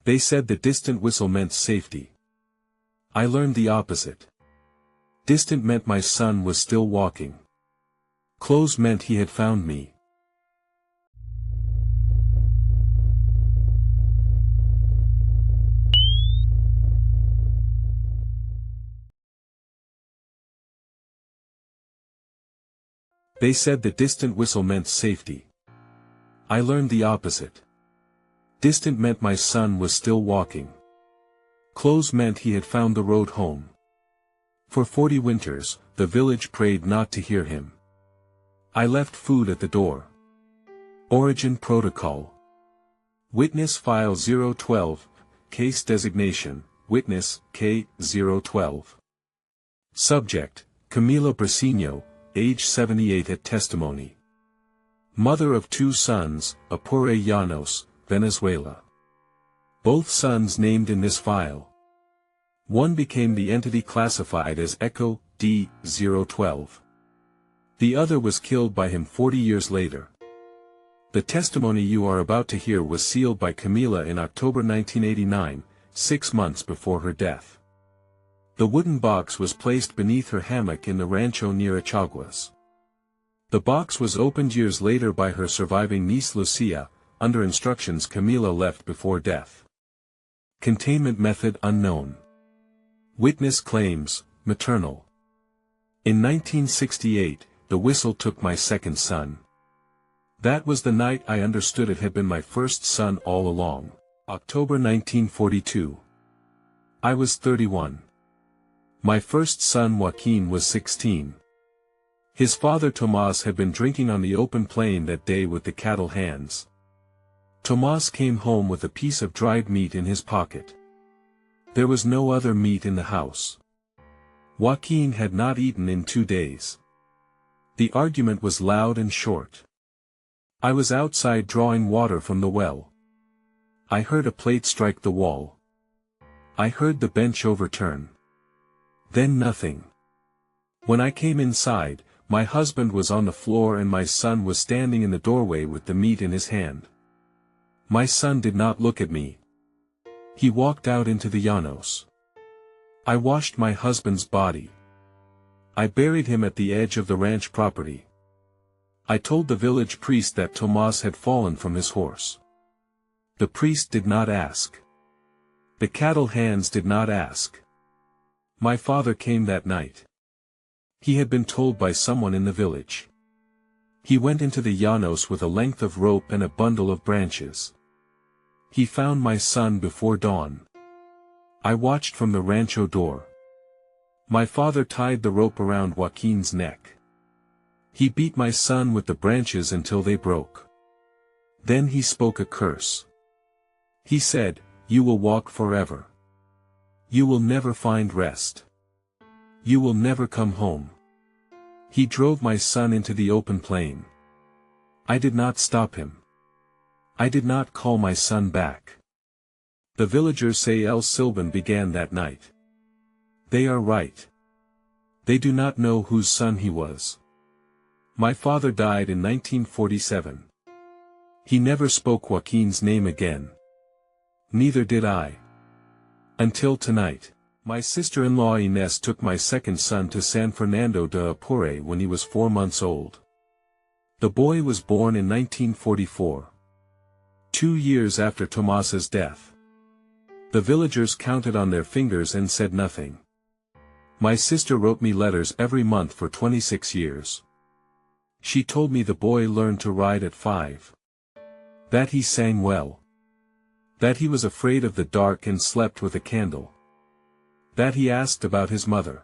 They said the distant whistle meant safety. I learned the opposite. Distant meant my son was still walking. Close meant he had found me. They said the distant whistle meant safety. I learned the opposite. Distant meant my son was still walking. Close meant he had found the road home. For 40 winters, the village prayed not to hear him. I left food at the door. Origin Protocol. Witness File 012, Case Designation, Witness, K-012. Subject, Camila Briceño, age 78 at testimony. Mother of 2 sons, Apure Llanos, Venezuela. Both sons named in this file. One became the entity classified as Echo D-012. The other was killed by him 40 years later. The testimony you are about to hear was sealed by Camila in October 1989, 6 months before her death. The wooden box was placed beneath her hammock in the rancho near Achaguas. The box was opened years later by her surviving niece Lucia, under instructions Camila left before death. Containment method unknown. Witness claims, maternal. In 1968, the whistle took my second son. That was the night I understood it had been my first son all along. October 1942. I was 31. My first son Joaquín was 16. His father Tomás had been drinking on the open plain that day with the cattle hands. Tomás came home with a piece of dried meat in his pocket. There was no other meat in the house. Joaquín had not eaten in 2 days. The argument was loud and short. I was outside drawing water from the well. I heard a plate strike the wall. I heard the bench overturn. Then nothing. When I came inside, my husband was on the floor and my son was standing in the doorway with the meat in his hand. My son did not look at me. He walked out into the llanos. I washed my husband's body. I buried him at the edge of the ranch property. I told the village priest that Tomás had fallen from his horse. The priest did not ask. The cattle hands did not ask. My father came that night. He had been told by someone in the village. He went into the llanos with a length of rope and a bundle of branches. He found my son before dawn. I watched from the rancho door. My father tied the rope around Joaquín's neck. He beat my son with the branches until they broke. Then he spoke a curse. He said, "You will walk forever. You will never find rest. You will never come home." He drove my son into the open plain. I did not stop him. I did not call my son back. The villagers say El Silbón began that night. They are right. They do not know whose son he was. My father died in 1947. He never spoke Joaquín's name again. Neither did I. Until tonight. My sister-in-law Inés took my second son to San Fernando de Apure when he was 4 months old. The boy was born in 1944. 2 years after Tomás's death. The villagers counted on their fingers and said nothing. My sister wrote me letters every month for 26 years. She told me the boy learned to ride at 5. That he sang well. That he was afraid of the dark and slept with a candle. That he asked about his mother.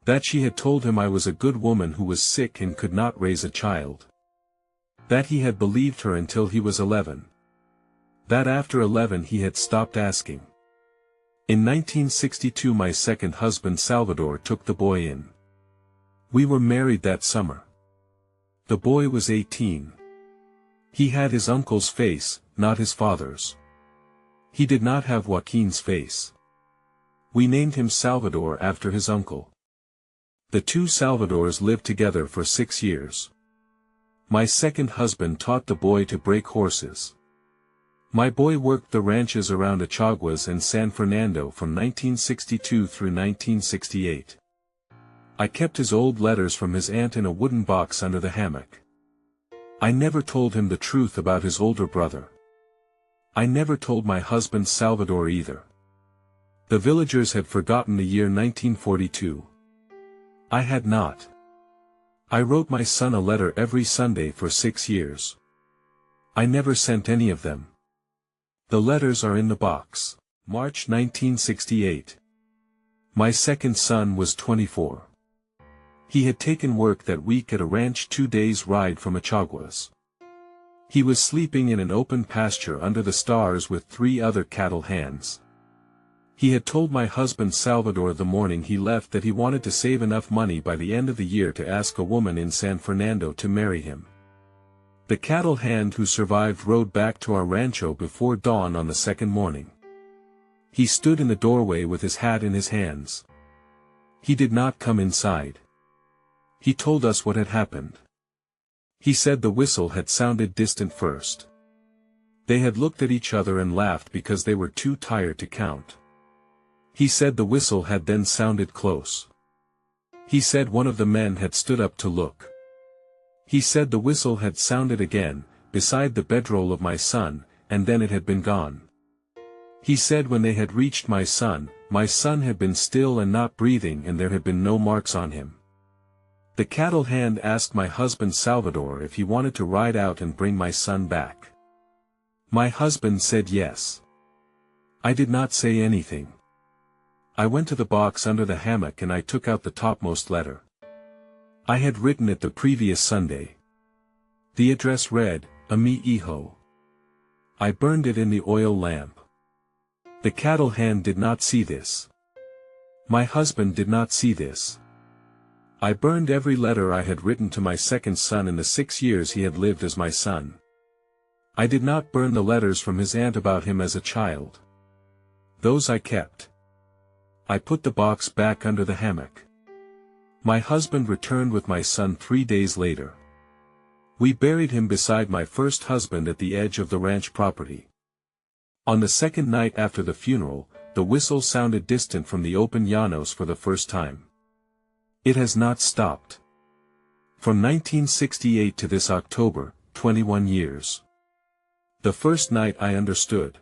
That she had told him I was a good woman who was sick and could not raise a child. That he had believed her until he was 11. That after 11 he had stopped asking. In 1962 my second husband Salvador took the boy in. We were married that summer. The boy was 18. He had his uncle's face, not his father's. He did not have Joaquín's face. We named him Salvador after his uncle. The 2 Salvadors lived together for 6 years. My second husband taught the boy to break horses. My boy worked the ranches around Achaguas and San Fernando from 1962 through 1968. I kept his old letters from his aunt in a wooden box under the hammock. I never told him the truth about his older brother. I never told my husband Salvador either. The villagers had forgotten the year 1942. I had not. I wrote my son a letter every Sunday for 6 years. I never sent any of them. The letters are in the box. March 1968. My second son was 24. He had taken work that week at a ranch 2 days' ride from Achaguas. He was sleeping in an open pasture under the stars with 3 other cattle hands. He had told my husband Salvador the morning he left that he wanted to save enough money by the end of the year to ask a woman in San Fernando to marry him. The cattle hand who survived rode back to our rancho before dawn on the second morning. He stood in the doorway with his hat in his hands. He did not come inside. He told us what had happened. He said the whistle had sounded distant first. They had looked at each other and laughed because they were too tired to count. He said the whistle had then sounded close. He said one of the men had stood up to look. He said the whistle had sounded again, beside the bedroll of my son, and then it had been gone. He said when they had reached my son had been still and not breathing and there had been no marks on him. The cattle hand asked my husband Salvador if he wanted to ride out and bring my son back. My husband said yes. I did not say anything. I went to the box under the hammock and I took out the topmost letter. I had written it the previous Sunday. The address read, "A mi hijo." I burned it in the oil lamp. The cattle hand did not see this. My husband did not see this. I burned every letter I had written to my second son in the 6 years he had lived as my son. I did not burn the letters from his aunt about him as a child. Those I kept. I put the box back under the hammock. My husband returned with my son 3 days later. We buried him beside my first husband at the edge of the ranch property. On the second night after the funeral, the whistle sounded distant from the open llanos for the first time. It has not stopped. From 1968 to this October, 21 years. The first night I understood.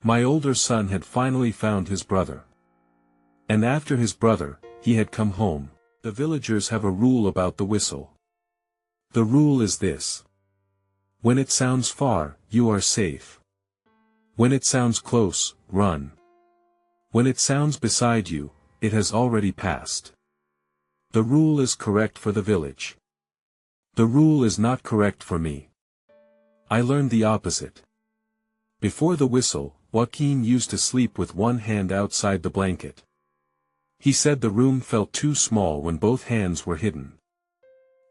My older son had finally found his brother. And after his brother, he had come home. The villagers have a rule about the whistle. The rule is this. When it sounds far, you are safe. When it sounds close, run. When it sounds beside you, it has already passed. The rule is correct for the village. The rule is not correct for me. I learned the opposite. Before the whistle, Joaquín used to sleep with one hand outside the blanket. He said the room felt too small when both hands were hidden.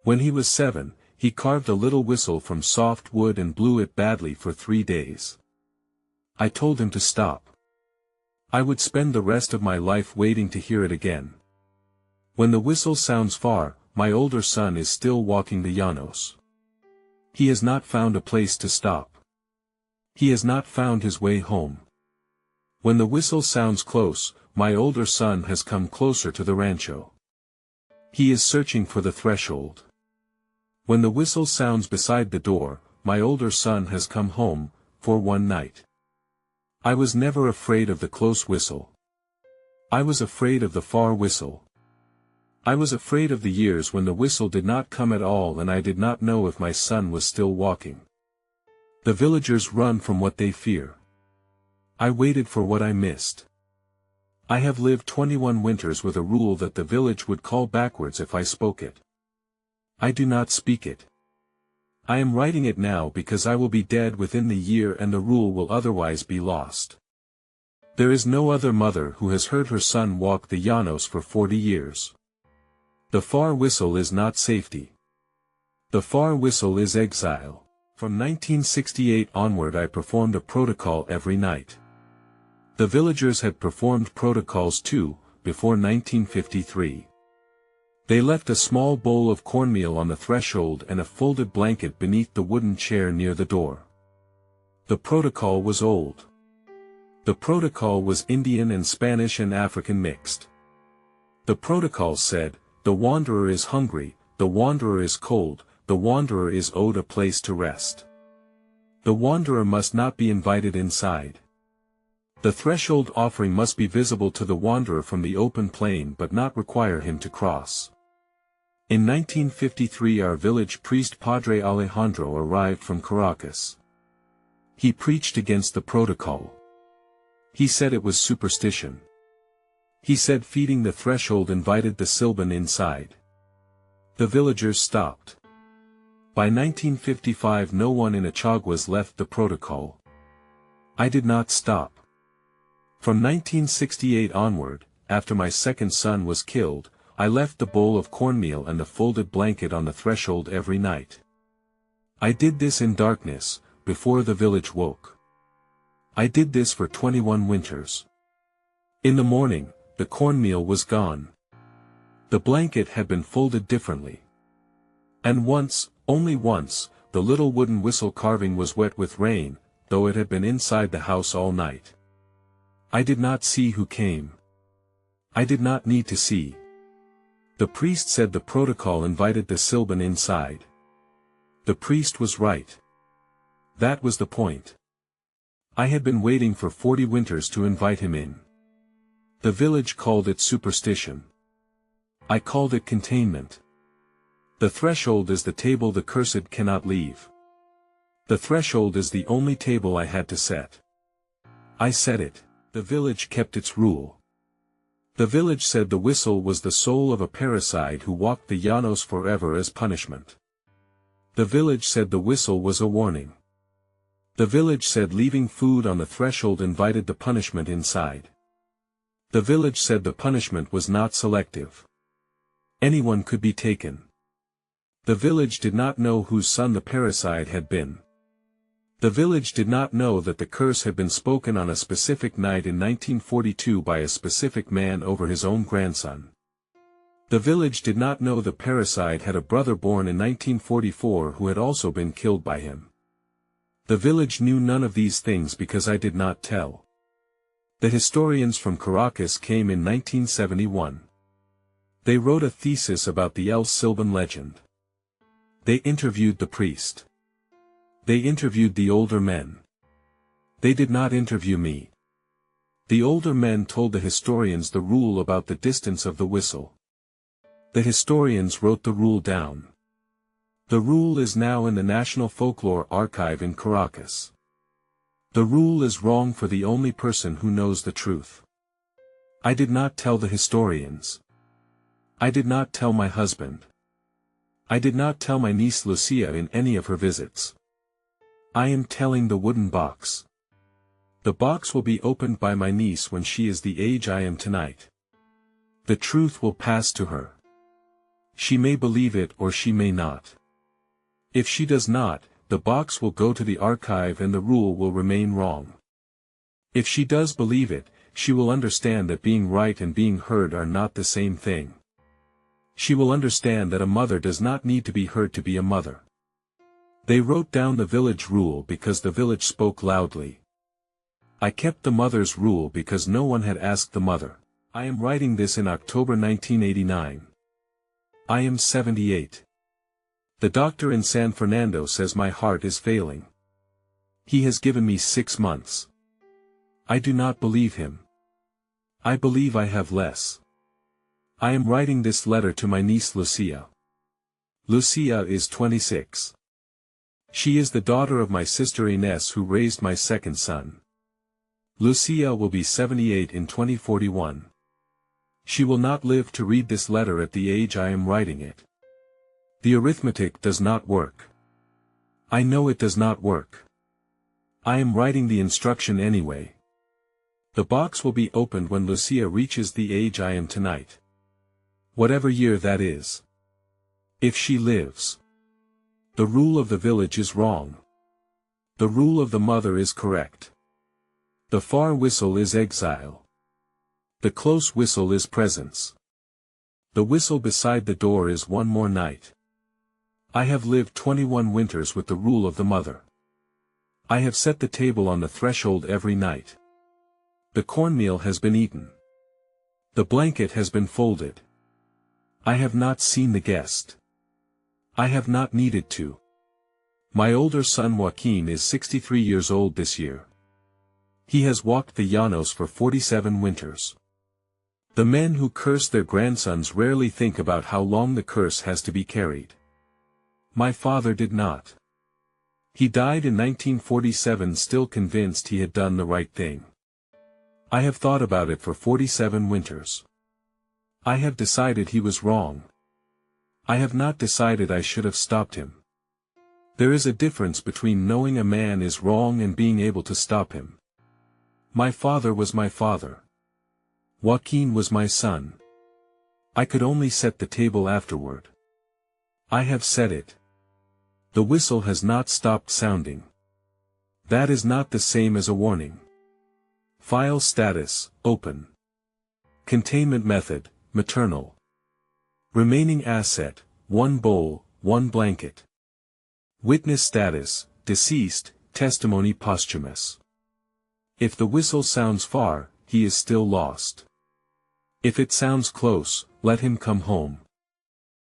When he was 7, he carved a little whistle from soft wood and blew it badly for 3 days. I told him to stop. I would spend the rest of my life waiting to hear it again. When the whistle sounds far, my older son is still walking the llanos. He has not found a place to stop. He has not found his way home. When the whistle sounds close, my older son has come closer to the rancho. He is searching for the threshold. When the whistle sounds beside the door, my older son has come home, for one night. I was never afraid of the close whistle. I was afraid of the far whistle. I was afraid of the years when the whistle did not come at all and I did not know if my son was still walking. The villagers run from what they fear. I waited for what I missed. I have lived 21 winters with a rule that the village would call backwards if I spoke it. I do not speak it. I am writing it now because I will be dead within the year and the rule will otherwise be lost. There is no other mother who has heard her son walk the llanos for 40 years. The far whistle is not safety. The far whistle is exile. From 1968 onward I performed a protocol every night. The villagers had performed protocols too, before 1953. They left a small bowl of cornmeal on the threshold and a folded blanket beneath the wooden chair near the door. The protocol was old. The protocol was Indian and Spanish and African mixed. The protocol said, the wanderer is hungry, the wanderer is cold, the wanderer is owed a place to rest. The wanderer must not be invited inside. The threshold offering must be visible to the wanderer from the open plain but not require him to cross. In 1953 our village priest Padre Alejandro arrived from Caracas. He preached against the protocol. He said it was superstition. He said feeding the threshold invited the Silbón inside. The villagers stopped. By 1955 no one in Achaguas left the protocol. I did not stop. From 1968 onward, after my second son was killed, I left the bowl of cornmeal and the folded blanket on the threshold every night. I did this in darkness, before the village woke. I did this for 21 winters. In the morning, the cornmeal was gone. The blanket had been folded differently. And once, only once, the little wooden whistle carving was wet with rain, though it had been inside the house all night. I did not see who came. I did not need to see. The priest said the protocol invited the Silbón inside. The priest was right. That was the point. I had been waiting for 40 winters to invite him in. The village called it superstition. I called it containment. The threshold is the table the cursed cannot leave. The threshold is the only table I had to set. I set it. The village kept its rule. The village said the whistle was the soul of a parricide who walked the llanos forever as punishment. The village said the whistle was a warning. The village said leaving food on the threshold invited the punishment inside. The village said the punishment was not selective. Anyone could be taken. The village did not know whose son the parricide had been. The village did not know that the curse had been spoken on a specific night in 1942 by a specific man over his own grandson. The village did not know the parricide had a brother born in 1944 who had also been killed by him. The village knew none of these things because I did not tell. The historians from Caracas came in 1971. They wrote a thesis about the El Silbón legend. They interviewed the priest. They interviewed the older men. They did not interview me. The older men told the historians the rule about the distance of the whistle. The historians wrote the rule down. The rule is now in the National Folklore Archive in Caracas. The rule is wrong for the only person who knows the truth. I did not tell the historians. I did not tell my husband. I did not tell my niece Lucia in any of her visits. I am telling the wooden box. The box will be opened by my niece when she is the age I am tonight. The truth will pass to her. She may believe it or she may not. If she does not, the box will go to the archive and the rule will remain wrong. If she does believe it, she will understand that being right and being heard are not the same thing. She will understand that a mother does not need to be heard to be a mother. They wrote down the village rule because the village spoke loudly. I kept the mother's rule because no one had asked the mother. I am writing this in October 1989. I am 78. The doctor in San Fernando says my heart is failing. He has given me 6 months. I do not believe him. I believe I have less. I am writing this letter to my niece Lucia. Lucia is 26. She is the daughter of my sister Inés who raised my second son. Lucia will be 78 in 2041. She will not live to read this letter at the age I am writing it. The arithmetic does not work. I know it does not work. I am writing the instruction anyway. The box will be opened when Lucia reaches the age I am tonight. Whatever year that is. If she lives. The rule of the village is wrong. The rule of the mother is correct. The far whistle is exile. The close whistle is presence. The whistle beside the door is one more night. I have lived 21 winters with the rule of the mother. I have set the table on the threshold every night. The cornmeal has been eaten. The blanket has been folded. I have not seen the guest. I have not needed to. My older son Joaquín is 63 years old this year. He has walked the llanos for 47 winters. The men who curse their grandsons rarely think about how long the curse has to be carried. My father did not. He died in 1947 still convinced he had done the right thing. I have thought about it for 47 winters. I have decided he was wrong. I have not decided I should have stopped him. There is a difference between knowing a man is wrong and being able to stop him. My father was my father. Joaquín was my son. I could only set the table afterward. I have set it. The whistle has not stopped sounding. That is not the same as a warning. File status, open. Containment method, maternal. Remaining asset, 1 bowl, 1 blanket. Witness status, deceased, testimony posthumous. If the whistle sounds far, he is still lost. If it sounds close, let him come home.